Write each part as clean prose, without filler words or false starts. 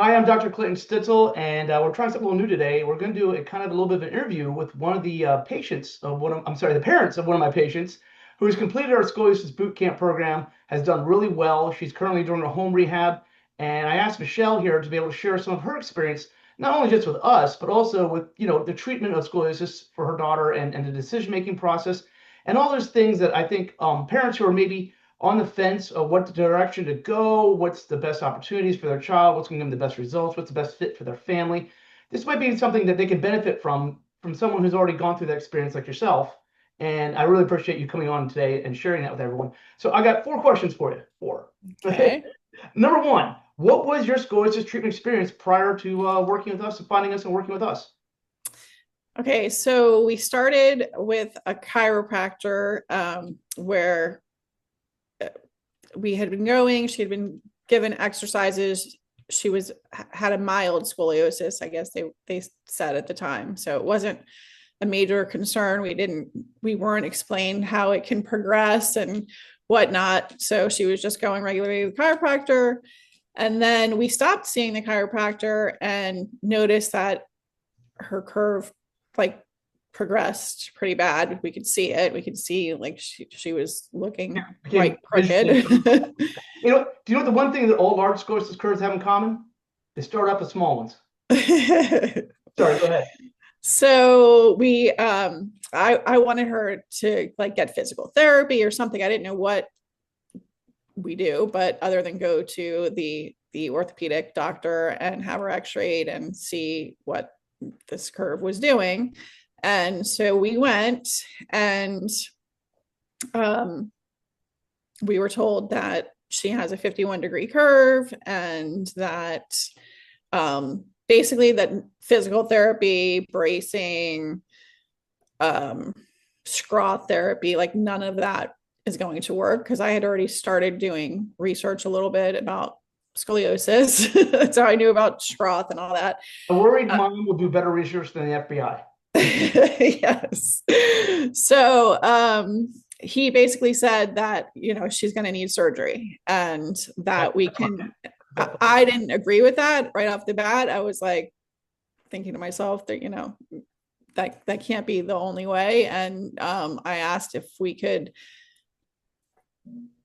Hi, I'm Dr. Clayton Stitzel, and we're trying something a little new today. We're going to do a kind of a little bit of an interview with one of the patients of I'm sorry, the parents of one of my patients who has completed our scoliosis boot camp program, has done really well. She's currently doing a home rehab, and I asked Michelle here to be able to share some of her experience, not only just with us, but also with, the treatment of scoliosis for her daughter and the decision-making process, and all those things that I think parents who are maybe on the fence of what direction to go, what's the best opportunities for their child, what's going to give them the best results, what's the best fit for their family. This might be something that they can benefit from someone who's already gone through that experience like yourself. And I really appreciate you coming on today and sharing that with everyone. So I got 4 questions for you. Four. Okay. Number one, what was your scoliosis treatment experience prior to working with us and finding us and working with us? Okay. So we started with a chiropractor where we had been going. She had been given exercises. She had a mild scoliosis, I guess they said at the time. So it wasn't a major concern. We weren't explained how it can progress and whatnot. So she was just going regularly to the chiropractor. And then we stopped seeing the chiropractor and noticed that her curve like progressed pretty bad. We could see it. We could see like she was looking quite crooked. Do you know what the one thing that all large scoliosis curves have in common? They start off as small ones. Sorry, go ahead. So I wanted her to like get physical therapy or something. I didn't know what we do, but other than go to the orthopedic doctor and have her x-rayed and see what this curve was doing. And so we went, and we were told that she has a 51-degree curve, and that basically that physical therapy, bracing, scraw therapy, like none of that is going to work, because I had already started doing research a little bit about scoliosis. That's how I knew about Schroth and all that. A worried mom will do better research than the FBI. Yes. So he basically said that, she's going to need surgery, and that we can. I didn't agree with that right off the bat. I was like thinking to myself that, that can't be the only way. And I asked if we could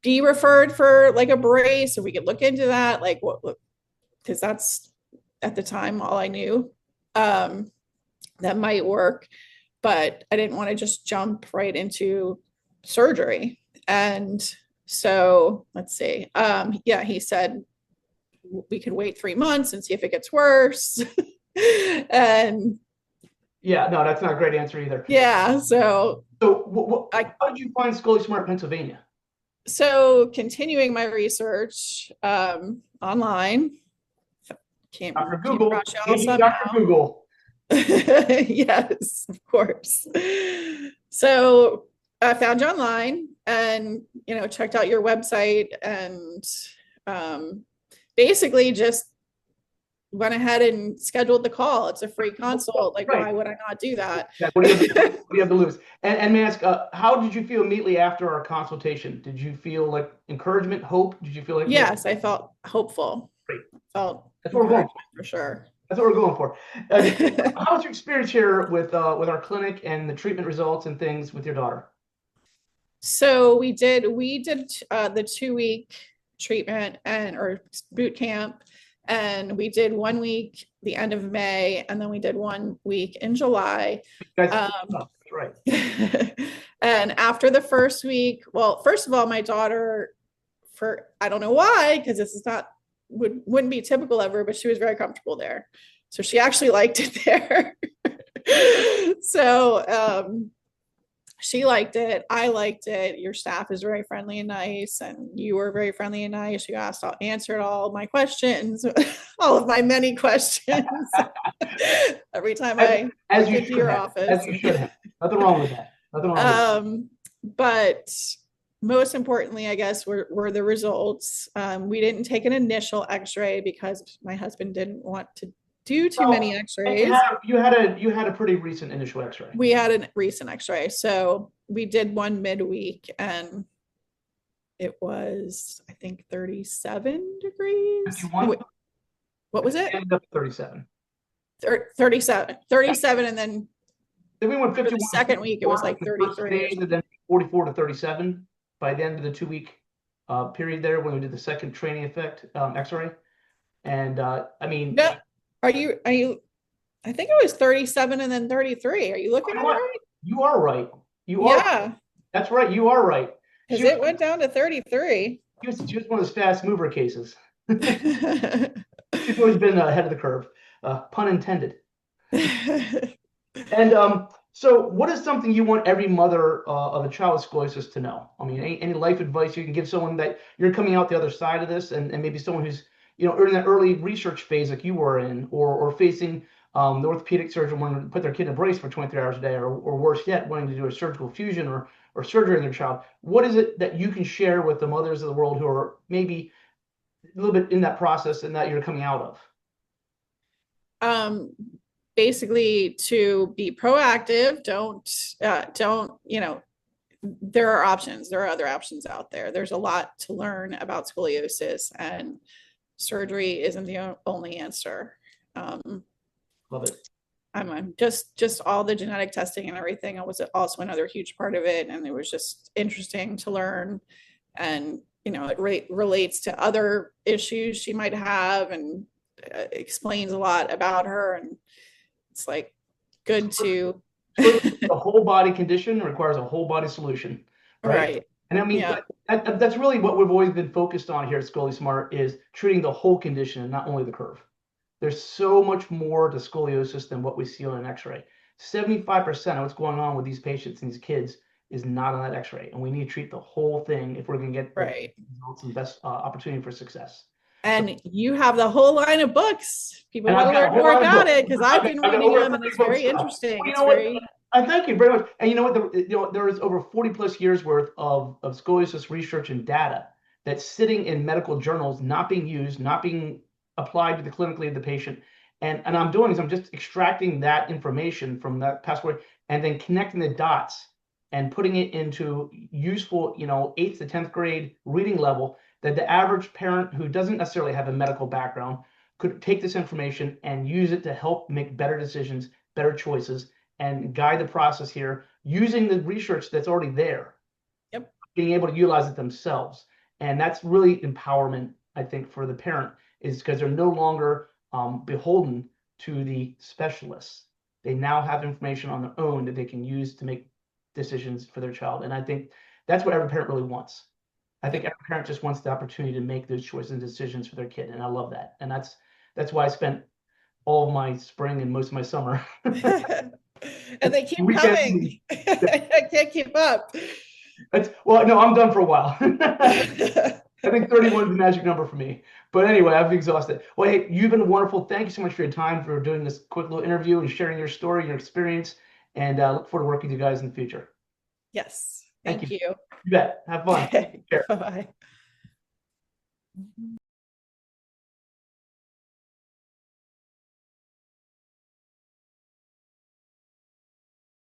be referred for like a brace, if we could look into that, like what, because that's at the time all I knew that might work. But I didn't want to just jump right into surgery. And so let's see. Yeah, he said we could wait 3 months and see if it gets worse. And yeah, no, that's not a great answer either. Yeah. So how did you find ScoliSMART Pennsylvania? So continuing my research online, came Google. across y'all somehow. Dr. Google. Yes, of course. So I found you online and, checked out your website, and basically just went ahead and scheduled the call. It's a free consult. Like, right. Why would I not do that? Yeah, what do you have to lose? And may I ask, how did you feel immediately after our consultation? Did you feel like encouragement, hope? Did you feel like? Yes, I felt hopeful. Great. That's what we're going for sure. That's what we're going for. How was your experience here with our clinic and the treatment results and things with your daughter? So we did the 2-week treatment or boot camp, and we did 1 week the end of May, and then we did 1 week in July. That's right. And after the first week, well, first of all, my daughter, I don't know why, because this is wouldn't be typical ever, but she was very comfortable there. So she actually liked it there. So she liked it. I liked it. Your staff is very friendly and nice, and you were very friendly and nice. You answered all my questions, all of my many questions. Every time I went into your office. As you should have. Nothing wrong with that. Nothing wrong with that. But most importantly, I guess, were the results. We didn't take an initial x-ray because my husband didn't want to do too many x-rays. You had a pretty recent initial x-ray. We had a recent x-ray. So we did one midweek, and it was, I think, 37 degrees. 51? What was it? Ended up 37. 37, and then Then we went for 51 the second week, it was like the first 33 or days, and then 44 to 37 by the end of the 2 week period there when we did the second training effect X-ray. And I mean, no, are you, I think it was 37 and then 33. Are you looking at it right? You are right. You are. Yeah, That's right. You are right. because it went down to 33. She was one of those fast mover cases. She's always been ahead of the curve, pun intended. And so what is something you want every mother of a child with scoliosis to know? I mean, any life advice you can give someone that you're coming out the other side of this, and maybe someone who's, you know, in that early research phase like you were in, or facing the orthopedic surgeon wanting to put their kid in a brace for 23 hours a day, or worse yet, wanting to do a surgical fusion or surgery in their child. What is it that you can share with the mothers of the world who are maybe a little bit in that process and that you're coming out um Basically, to be proactive. Don't you know, there are options, there are other options out there. There's a lot to learn about scoliosis, and surgery isn't the only answer. Love it. I'm just all the genetic testing and everything. I was also another huge part of it, and it was just interesting to learn. And you know, it relates to other issues she might have, and explains a lot about her. And it's like good to A whole body condition requires a whole body solution, right? And I mean, yeah, that's really what we've always been focused on here at ScoliSMART, is treating the whole condition and not only the curve. There's so much more to scoliosis than what we see on an X-ray. 75% of what's going on with these patients and these kids is not on that X-ray, and we need to treat the whole thing if we're going to get the results and best opportunity for success. And you have the whole line of books. People And want I've to got a learn whole more lot of about books. it because I've been reading over them, and 30 it's books very now. interesting. Well, you It's know what? very I thank you very much. And you know what? You know, there is over 40 plus years worth of scoliosis research and data that's sitting in medical journals, not being used, not being applied to the clinically of the patient. And I'm doing is I'm just extracting that information from that past work and then connecting the dots and putting it into useful, you know, 8th to 10th grade reading level that the average parent who doesn't necessarily have a medical background could take this information and use it to help make better decisions, better choices, and guide the process here using the research that's already there. Yep. Being able to utilize it themselves. And that's really empowerment, I think, for the parent, is because they're no longer beholden to the specialists. They now have information on their own that they can use to make decisions for their child. And I think that's what every parent really wants. I think every parent just wants the opportunity to make those choices and decisions for their kid. And I love that. And that's why I spent all of my spring and most of my summer. and they keep coming. I can't keep up. Well, no, I'm done for a while. I think 31 is the magic number for me. But anyway, I've exhausted. Well, hey, you've been wonderful. Thank you so much for your time, for doing this quick little interview and sharing your story, your experience. And look forward to working with you guys in the future. Yes. Thank you. You bet. Have fun. Bye-bye.